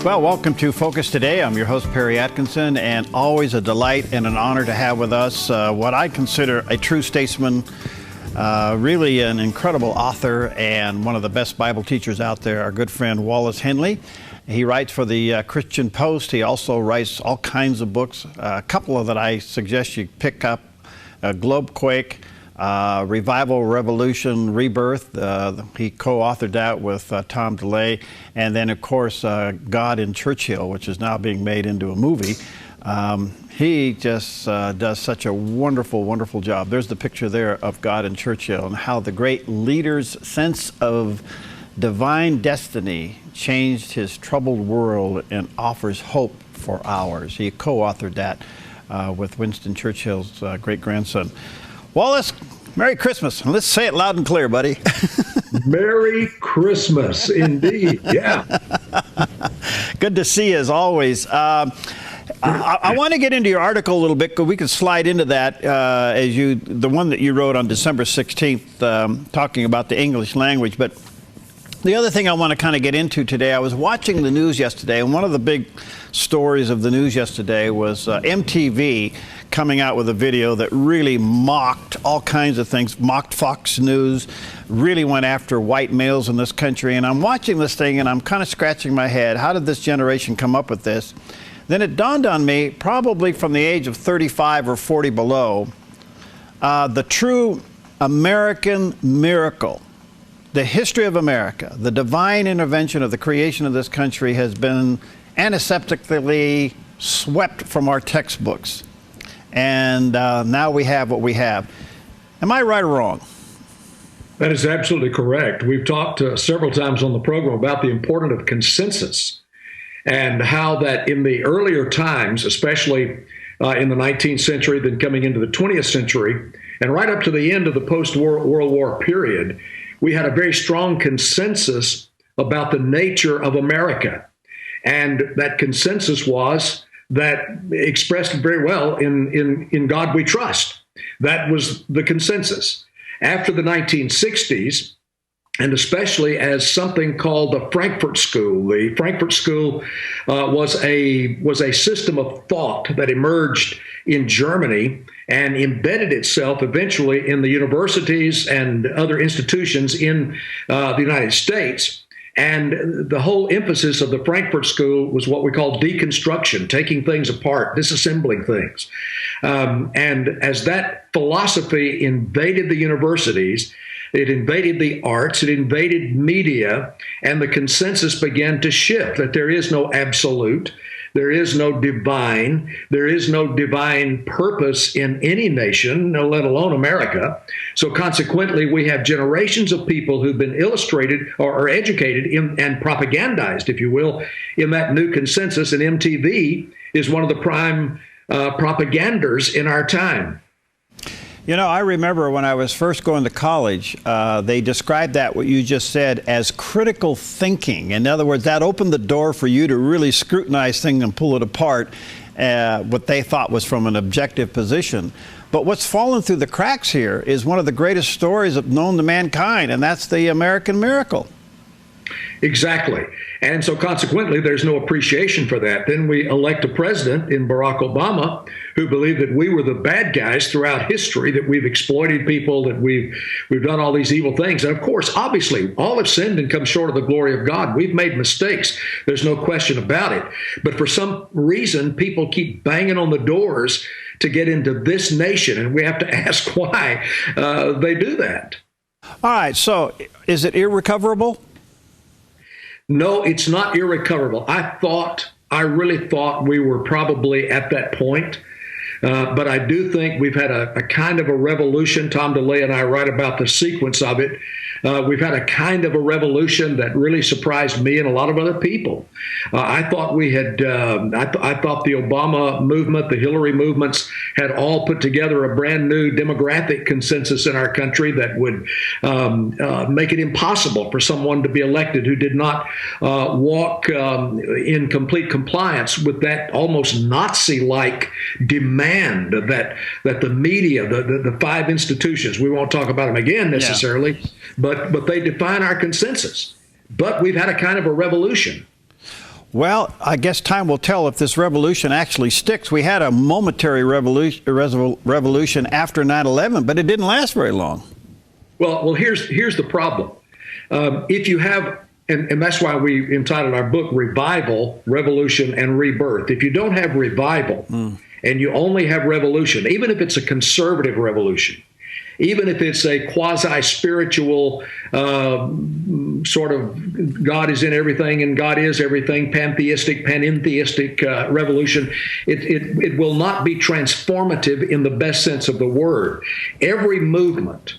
Well, welcome to Focus Today. I'm your host, Perry Atkinson, and always a delight and an honor to have with us what I consider a true statesman, really an incredible author, and one of the best Bible teachers out there, our good friend Wallace Henley. He writes for the Christian Post. He also writes all kinds of books. A couple of that I suggest you pick up, Globequake, Revival, Revolution, Rebirth. He co-authored that with Tom DeLay. And then, of course, God in Churchill, which is now being made into a movie. He just does such a wonderful, wonderful job. There's the picture there of God in Churchill and how the great leader's sense of divine destiny changed his troubled world and offers hope for ours. He co-authored that with Winston Churchill's great-grandson. Wallace, Merry Christmas. And let's say it loud and clear, buddy. Merry Christmas, indeed. Yeah. Good to see you, as always. I want to get into your article a little bit, because we can slide into that the one that you wrote on December 16th, talking about the English language. But the other thing I want to kind of get into today, I was watching the news yesterday, and one of the big stories of the news yesterday was MTV coming out with a video that really mocked all kinds of things, mocked Fox News, really went after white males in this country. And I'm watching this thing and I'm kind of scratching my head. How did this generation come up with this? Then it dawned on me, probably from the age of 35 or 40 below, the true American miracle, the history of America, the divine intervention of the creation of this country has been antiseptically swept from our textbooks. And now we have what we have. Am I right or wrong? That is absolutely correct. We've talked several times on the program about the importance of consensus and how that in the earlier times, especially in the 19th century, then coming into the 20th century, and right up to the end of the post-World War period, we had a very strong consensus about the nature of America. And that consensus was that expressed very well in God we trust. That was the consensus. After the 1960s, and especially as something called the Frankfurt School. The Frankfurt School was a system of thought that emerged in Germany and embedded itself eventually in the universities and other institutions in the United States. And the whole emphasis of the Frankfurt School was what we call deconstruction, taking things apart, disassembling things. And as that philosophy invaded the universities, it invaded the arts, it invaded media, and the consensus began to shift that there is no absolute, there is no divine purpose in any nation, let alone America. So consequently, we have generations of people who've been illustrated or educated in, and propagandized, if you will, in that new consensus. And MTV is one of the prime propaganders in our time. You know, I remember when I was first going to college, they described that, what you just said, as critical thinking. In other words, that opened the door for you to really scrutinize things and pull it apart, what they thought was from an objective position. But what's fallen through the cracks here is one of the greatest stories known to mankind, and that's the American miracle. Exactly. And so consequently, there's no appreciation for that. Then we elect a president in Barack Obama who believed that we were the bad guys throughout history, that we've exploited people, that we've done all these evil things. And of course, obviously, all have sinned and come short of the glory of God. We've made mistakes. There's no question about it. But for some reason, people keep banging on the doors to get into this nation. And we have to ask why they do that. All right. So is it irrecoverable? No, it's not irrecoverable. I really thought we were probably at that point. But I do think we've had a kind of a revolution. Tom DeLay and I write about the sequence of it. We've had a kind of a revolution that really surprised me and a lot of other people. I thought we had, I thought the Obama movement, the Hillary movements had all put together a brand new demographic consensus in our country that would make it impossible for someone to be elected who did not walk in complete compliance with that almost Nazi-like demand that the media, the five institutions, we won't talk about them again necessarily, but they define our consensus. But we've had a kind of a revolution. Well, I guess time will tell if this revolution actually sticks. We had a momentary revolution after 9/11, but it didn't last very long. Well, here's the problem. If you have, and that's why we entitled our book Revival, Revolution, and Rebirth. If you don't have revival and you only have revolution, even if it's a conservative revolution, even if it's a quasi-spiritual sort of God is in everything and God is everything, pantheistic, panentheistic revolution, it will not be transformative in the best sense of the word. Every movement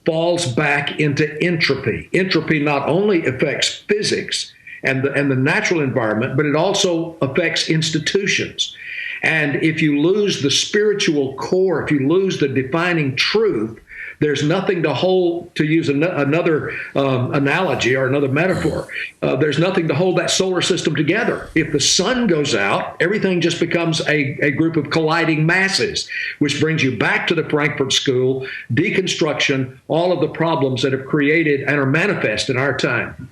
falls back into entropy. Entropy not only affects physics and the natural environment, but it also affects institutions. And if you lose the spiritual core, if you lose the defining truth, there's nothing to hold, to use another analogy or another metaphor, there's nothing to hold that solar system together. If the sun goes out, everything just becomes a group of colliding masses, which brings you back to the Frankfurt School, deconstruction, all of the problems that have created and are manifest in our time.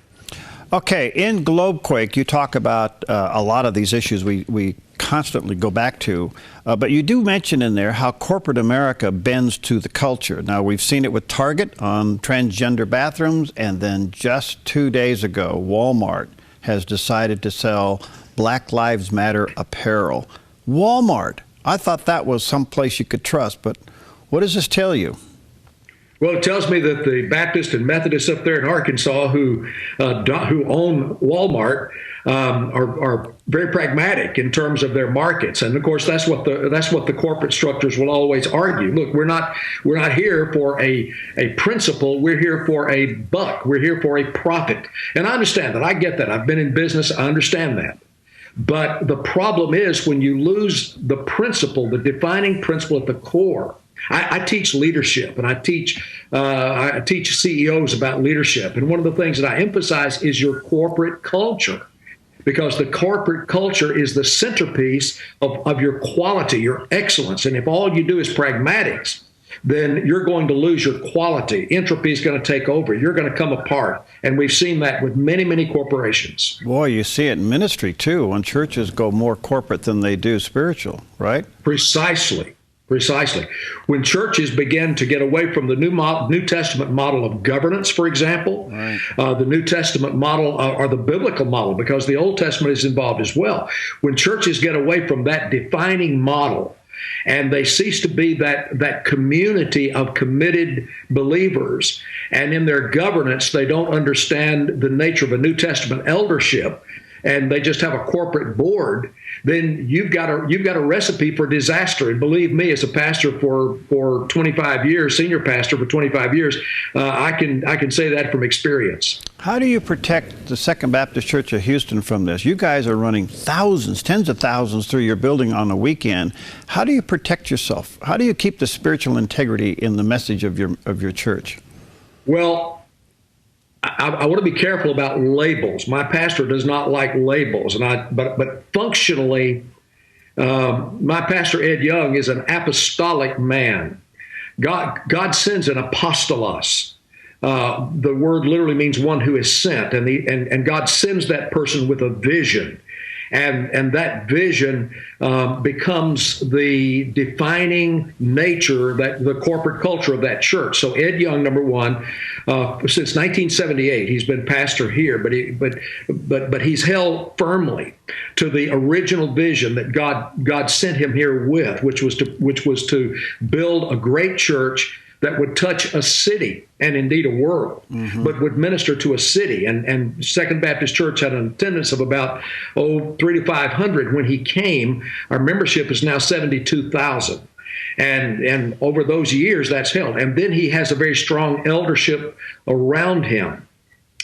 Okay, in Globequake, you talk about a lot of these issues we constantly go back to, but you do mention in there how corporate America bends to the culture. Now, we've seen it with Target on transgender bathrooms, and then just 2 days ago, Walmart has decided to sell Black Lives Matter apparel. Walmart, I thought that was someplace you could trust, but what does this tell you? Well, it tells me that the Baptists and Methodists up there in Arkansas who own Walmart are very pragmatic in terms of their markets, and of course that's what the corporate structures will always argue. Look, we're not here for a principle. We're here for a buck. We're here for a profit. And I understand that. I get that. I've been in business. I understand that. But the problem is when you lose the principle, the defining principle at the core. I teach leadership, and I teach CEOs about leadership. And one of the things that I emphasize is your corporate culture, because the corporate culture is the centerpiece of your quality, your excellence. And if all you do is pragmatics, then you're going to lose your quality. Entropy is going to take over. You're going to come apart. And we've seen that with many, many corporations. Boy, you see it in ministry, too, when churches go more corporate than they do spiritual, right? Precisely. Precisely. When churches begin to get away from the New Testament model of governance, for example, right. The New Testament model or the biblical model, because the Old Testament is involved as well. When churches get away from that defining model and they cease to be that community of committed believers, and in their governance they don't understand the nature of a New Testament eldership, and they just have a corporate board, then you've got a recipe for disaster. And believe me, as a pastor for 25 years, senior pastor for 25 years, I can say that from experience. How do you protect the Second Baptist Church of Houston from this? You guys are running thousands, tens of thousands through your building on a weekend. How do you protect yourself? How do you keep the spiritual integrity in the message of your church? Well, I want to be careful about labels. My pastor does not like labels, but functionally, my pastor Ed Young is an apostolic man. God sends an apostolos. The word literally means one who is sent, and God sends that person with a vision. And that vision becomes the defining nature, that the corporate culture of that church. So Ed Young, number one, since 1978, he's been pastor here, but he's held firmly to the original vision that God sent him here with, which was to build a great church that would touch a city and indeed a world, but would minister to a city. And Second Baptist Church had an attendance of about 300 to 500 when he came. Our membership is now 72,000. And over those years, that's held. And then he has a very strong eldership around him.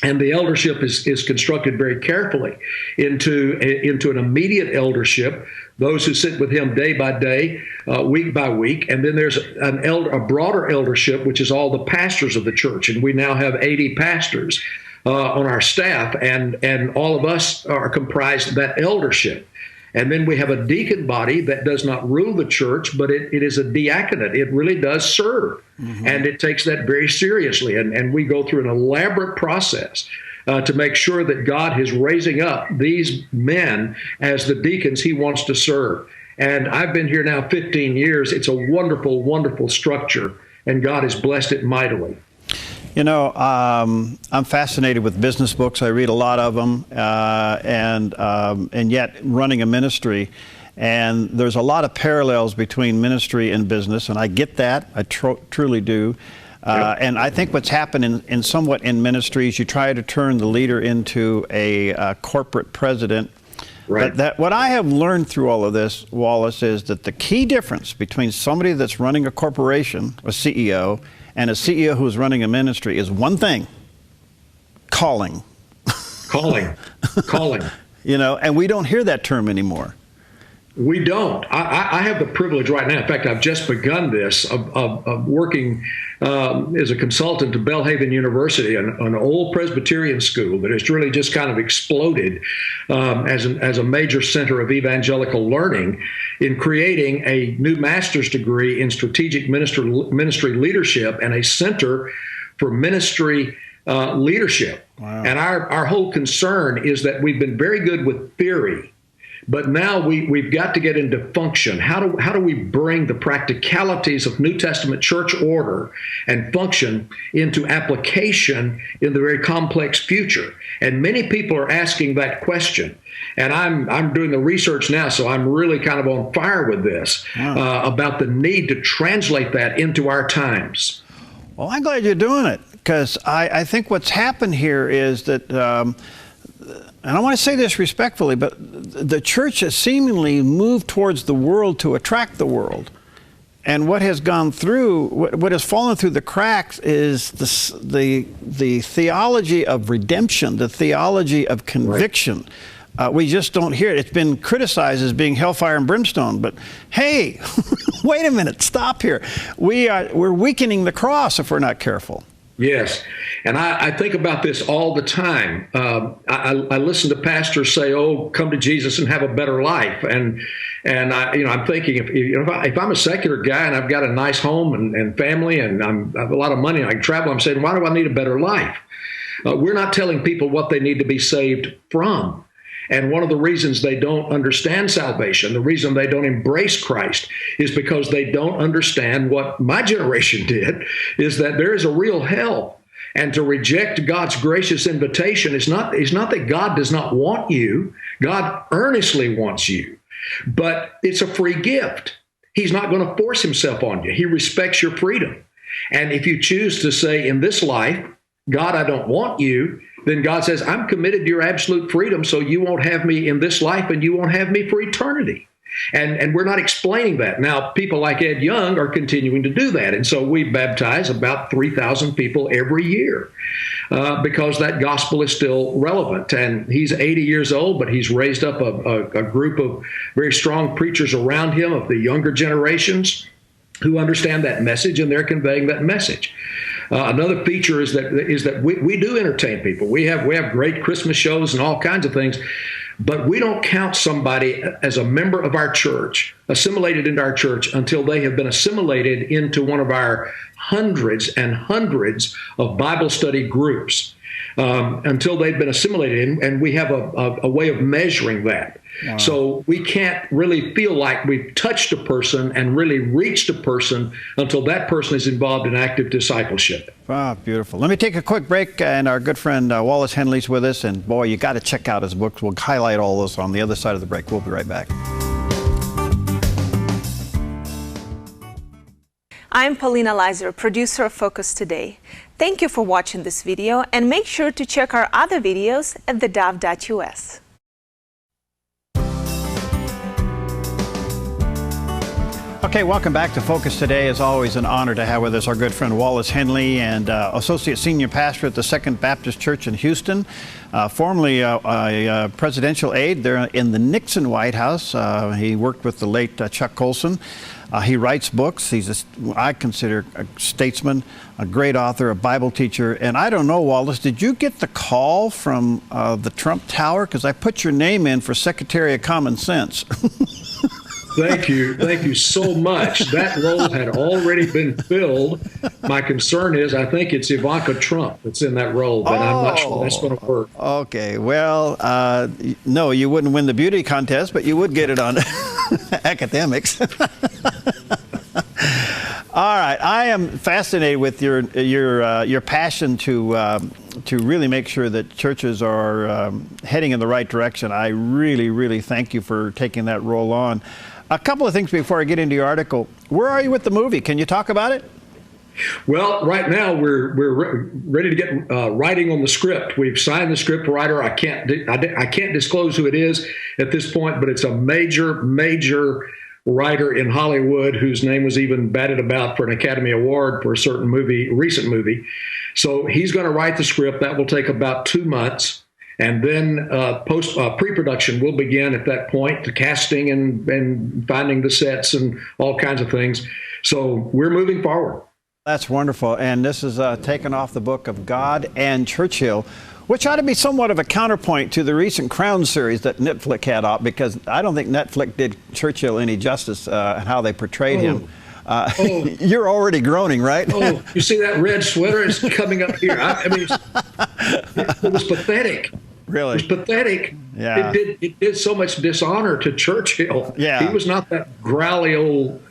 And the eldership is constructed very carefully into an immediate eldership, those who sit with him day by day, week by week. And then there's a broader eldership, which is all the pastors of the church. And we now have 80 pastors on our staff, and all of us are comprised of that eldership. And then we have a deacon body that does not rule the church, but it is a diaconate. It really does serve. And it takes that very seriously. And we go through an elaborate process to make sure that God is raising up these men as the deacons he wants to serve. And I've been here now 15 years. It's a wonderful, wonderful structure, and God has blessed it mightily. You know, I'm fascinated with business books. I read a lot of them, and yet running a ministry. And there's a lot of parallels between ministry and business, and I get that. I truly do. Yep. And I think what's happened somewhat in ministry is you try to turn the leader into a corporate president. Right. But what I have learned through all of this, Wallace, is that the key difference between somebody that's running a corporation, a CEO, and a CEO who's running a ministry is one thing: calling. Calling. You know, and we don't hear that term anymore. We don't. I have the privilege right now. In fact, I've just begun this of working as a consultant to Belhaven University, an old Presbyterian school that has really just kind of exploded as a major center of evangelical learning, in creating a new master's degree in strategic ministry leadership and a center for ministry leadership. Wow. And our whole concern is that we've been very good with theory, but now we've got to get into function. How do we bring the practicalities of New Testament church order and function into application in the very complex future? And many people are asking that question. And I'm doing the research now, so I'm really kind of on fire with this about the need to translate that into our times. Well, I'm glad you're doing it, because I think what's happened here is that and I want to say this respectfully, but the church has seemingly moved towards the world to attract the world. And what has gone through, what has fallen through the cracks is the theology of redemption, the theology of conviction. Right. We just don't hear it. It's been criticized as being hellfire and brimstone, but hey, wait a minute, stop here. We're weakening the cross if we're not careful. Yes. And I think about this all the time. I listen to pastors say, "Oh, come to Jesus and have a better life." And I'm thinking, if I'm a secular guy and I've got a nice home and family and I have a lot of money and I can travel, I'm saying, why do I need a better life? We're not telling people what they need to be saved from. And one of the reasons they don't understand salvation, the reason they don't embrace Christ, is because they don't understand what my generation did, is that there is a real hell. And to reject God's gracious invitation is not that God does not want you. God earnestly wants you. But it's a free gift. He's not going to force himself on you. He respects your freedom. And if you choose to say in this life, God, I don't want you, then God says, I'm committed to your absolute freedom, so you won't have me in this life and you won't have me for eternity. And we're not explaining that. Now, people like Ed Young are continuing to do that. And so we baptize about 3,000 people every year because that gospel is still relevant. And he's 80 years old, but he's raised up a group of very strong preachers around him of the younger generations who understand that message, and they're conveying that message. Another feature is that we do entertain people. We have great Christmas shows and all kinds of things, but we don't count somebody as a member of our church, assimilated into our church, until they have been assimilated into one of our hundreds and hundreds of Bible study groups, until they've been assimilated. And we have a way of measuring that. Wow. So we can't really feel like we've touched a person and really reached a person until that person is involved in active discipleship. Wow, beautiful. Let me take a quick break, and our good friend Wallace Henley's with us, and boy, you got to check out his books. We'll highlight all this on the other side of the break. We'll be right back. I'm Paulina Leiser, producer of Focus Today. Thank you for watching this video, and make sure to check our other videos at theDove.us. Okay, welcome back to Focus Today. As always, an honor to have with us our good friend Wallace Henley, and Associate Senior Pastor at the Second Baptist Church in Houston, formerly a presidential aide there in the Nixon White House. He worked with the late Chuck Colson. He writes books. He's, I consider, a statesman, a great author, a Bible teacher. And I don't know, Wallace, did you get the call from the Trump Tower? Because I put your name in for Secretary of Common Sense. Thank you. Thank you so much. That role had already been filled. My concern is I think it's Ivanka Trump that's in that role, but I'm not sure that's going to work. Okay. Well, no, you wouldn't win the beauty contest, but you would get it on academics. All right. I am fascinated with your passion to really make sure that churches are heading in the right direction. I really, really thank you for taking that role on. A couple of things before I get into your article. Where are you with the movie? Can you talk about it? Well, right now we're ready to get writing on the script. We've signed the script writer. I can't disclose who it is at this point, but it's a major writer in Hollywood whose name was even batted about for an Academy Award for a certain recent movie. So he's going to write the script. That will take about 2 months. And then pre-production will begin at that point, the casting and finding the sets and all kinds of things. So we're moving forward. That's wonderful. And this is taken off the book of God and Churchill, which ought to be somewhat of a counterpoint to the recent Crown series that Netflix had up, because I don't think Netflix did Churchill any justice in how they portrayed him. You're already groaning, right? Oh, you see that red sweater is coming up here. I mean, it was pathetic. Really? It was pathetic. Yeah. It did so much dishonor to Churchill. Yeah. He was not that growly old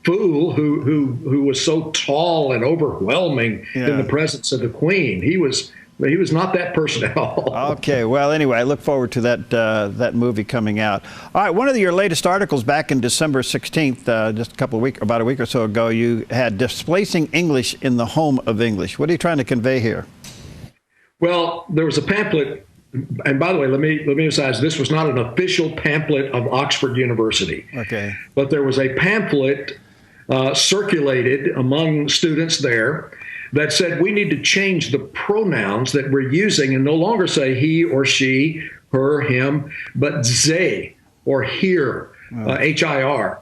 fool who was so tall and overwhelming in the presence of the Queen. He was not that person at all. Okay. Well, anyway, I look forward to that movie coming out. All right. One of your latest articles back in December 16th, just about a week or so ago, you had Displacing English in the Home of English. What are you trying to convey here? Well, there was a pamphlet, and by the way, let me emphasize, this was not an official pamphlet of Oxford University. Okay. But there was a pamphlet circulated among students there that said we need to change the pronouns that we're using and no longer say he or she, her, him, but they or here, H-I-R,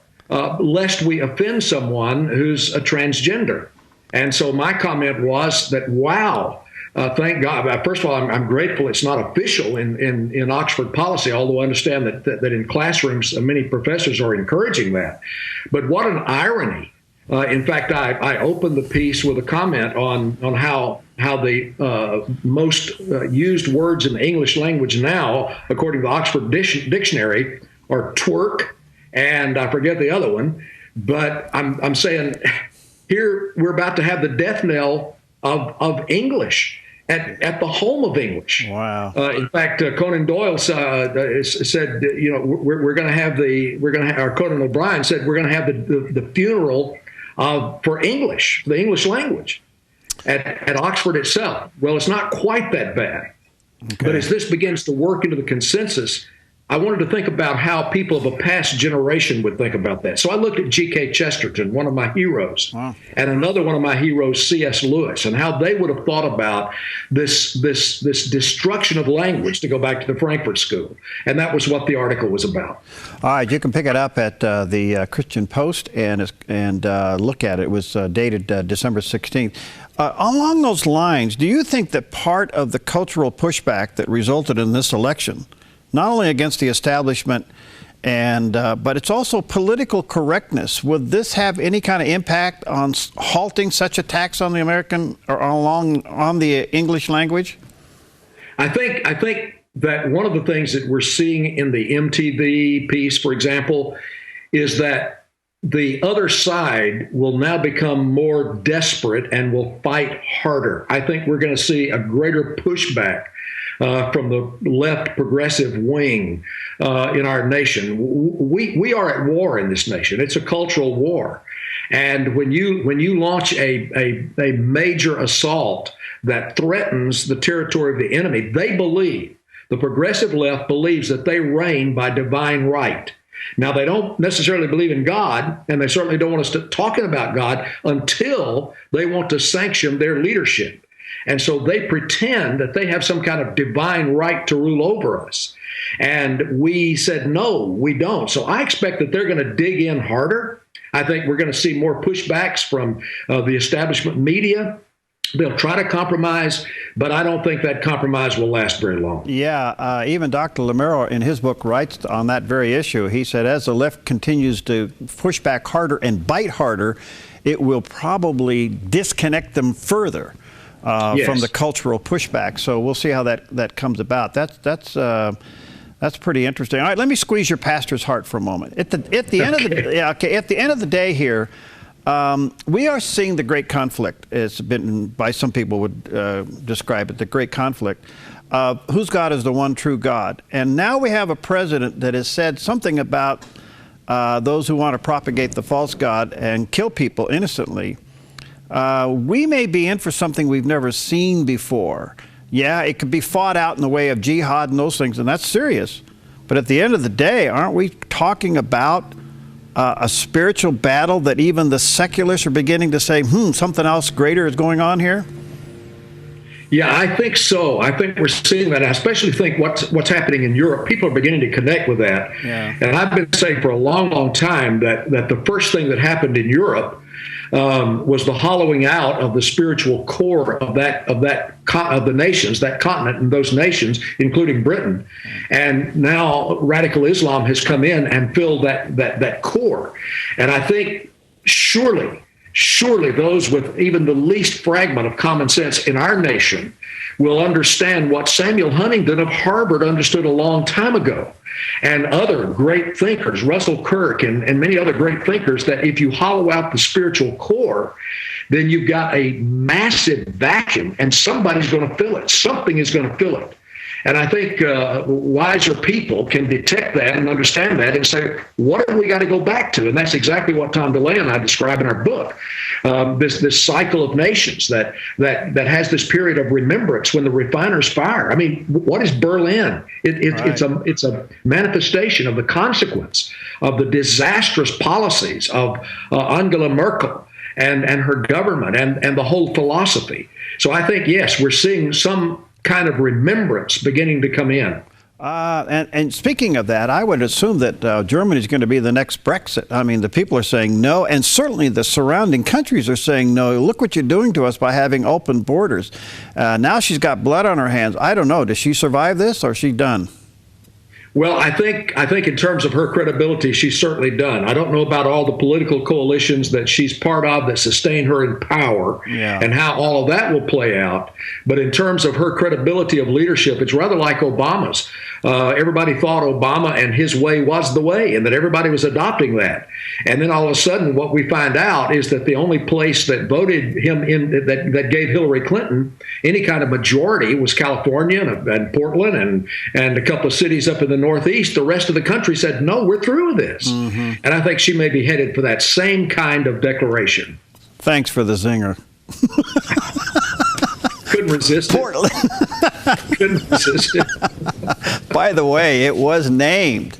lest we offend someone who's a transgender. And so my comment was that, wow, thank God. First of all, I'm grateful it's not official in Oxford policy, although I understand that in classrooms, many professors are encouraging that. But what an irony. In fact, I opened the piece with a comment on how the most used words in the English language now, according to the Oxford Dictionary, are twerk, and I forget the other one. But I'm saying here we're about to have the death knell of English at the home of English. Wow. In fact, Conan Doyle said, you know, we're going to have or Conan O'Brien said we're going to have the funeral for English, the English language, at Oxford itself. Well, it's not quite that bad. Okay. But as this begins to work into the consensus, I wanted to think about how people of a past generation would think about that. So I looked at G.K. Chesterton, one of my heroes, and another one of my heroes, C.S. Lewis, and how they would have thought about this destruction of language, to go back to the Frankfurt School. And that was what the article was about. All right, you can pick it up at the Christian Post and look at it. It was dated December 16th. Along those lines, do you think that part of the cultural pushback that resulted in this election, not only against the establishment, but it's also political correctness, would this have any kind of impact on halting such attacks on the American or on the English language? I think that one of the things that we're seeing in the MTV piece, for example, is that the other side will now become more desperate and will fight harder. I think we're going to see a greater pushback from the left progressive wing in our nation. We are at war in this nation. It's a cultural war. And when you launch a major assault that threatens the territory of the enemy, the progressive left believes that they reign by divine right. Now, they don't necessarily believe in God, and they certainly don't want us to talking about God until they want to sanction their leadership. And so they pretend that they have some kind of divine right to rule over us. And we said, no, we don't. So I expect that they're going to dig in harder. I think we're going to see more pushbacks from the establishment media. They'll try to compromise, but I don't think that compromise will last very long. Yeah, even Dr. Lamero in his book writes on that very issue. He said as the left continues to push back harder and bite harder, it will probably disconnect them further from the cultural pushback. So we'll see how that comes about. That's pretty interesting. All right, let me squeeze your pastor's heart for a moment. At the end of the day here, we are seeing the great conflict. It's been, by some people would describe it, the great conflict. Whose God is the one true God? And now we have a president that has said something about those who want to propagate the false God and kill people innocently. We may be in for something we've never seen before. Yeah, it could be fought out in the way of jihad and those things, and that's serious. But at the end of the day, aren't we talking about a spiritual battle that even the secularists are beginning to say, something else greater is going on here? Yeah, I think so. I think we're seeing that. I especially think what's happening in Europe. People are beginning to connect with that. Yeah. And I've been saying for a long, long time that the first thing that happened in Europe was the hollowing out of the spiritual core of the nations, that continent, and those nations, including Britain. And now radical Islam has come in and filled that core. And I think surely those with even the least fragment of common sense in our nation will understand what Samuel Huntington of Harvard understood a long time ago, and other great thinkers, Russell Kirk and many other great thinkers, that if you hollow out the spiritual core, then you've got a massive vacuum, and somebody's going to fill it. Something is going to fill it. And I think wiser people can detect that and understand that and say, what have we got to go back to? And that's exactly what Tom DeLay and I describe in our book. This cycle of nations that has this period of remembrance when the refiners fire. I mean, what is Berlin? It's a manifestation of the consequence of the disastrous policies of Angela Merkel and her government and the whole philosophy. So I think, yes, we're seeing some kind of remembrance beginning to come in. And speaking of that, I would assume that Germany is going to be the next Brexit. I mean, the people are saying no, and certainly the surrounding countries are saying no. Look what you're doing to us by having open borders. Now she's got blood on her hands. I don't know. Does she survive this, or is she done? Well, I think in terms of her credibility, she's certainly done. I don't know about all the political coalitions that she's part of that sustain her in power and how all of that will play out. But in terms of her credibility of leadership, it's rather like Obama's. Everybody thought Obama and his way was the way, and that everybody was adopting that. And then all of a sudden, what we find out is that the only place that voted him in, that gave Hillary Clinton any kind of majority, was California and Portland and a couple of cities up in the Northeast. The rest of the country said, no, we're through with this. Mm-hmm. And I think she may be headed for that same kind of declaration. Thanks for the zinger. Couldn't resist Portland. Couldn't resist it. By the way, it was named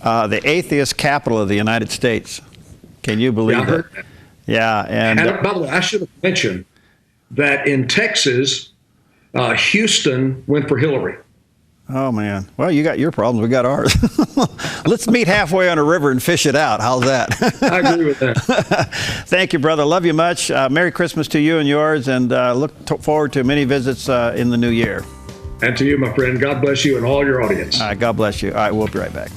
the atheist capital of the United States. Can you believe it? Yeah. And by the way, I should have mentioned that in Texas, Houston went for Hillary. Oh, man. Well, you got your problems. We got ours. Let's meet halfway on a river and fish it out. How's that? I agree with that. Thank you, brother. Love you much. Merry Christmas to you and yours, and look forward to many visits in the new year. And to you, my friend. God bless you and all your audience. All right. God bless you. All right. We'll be right back.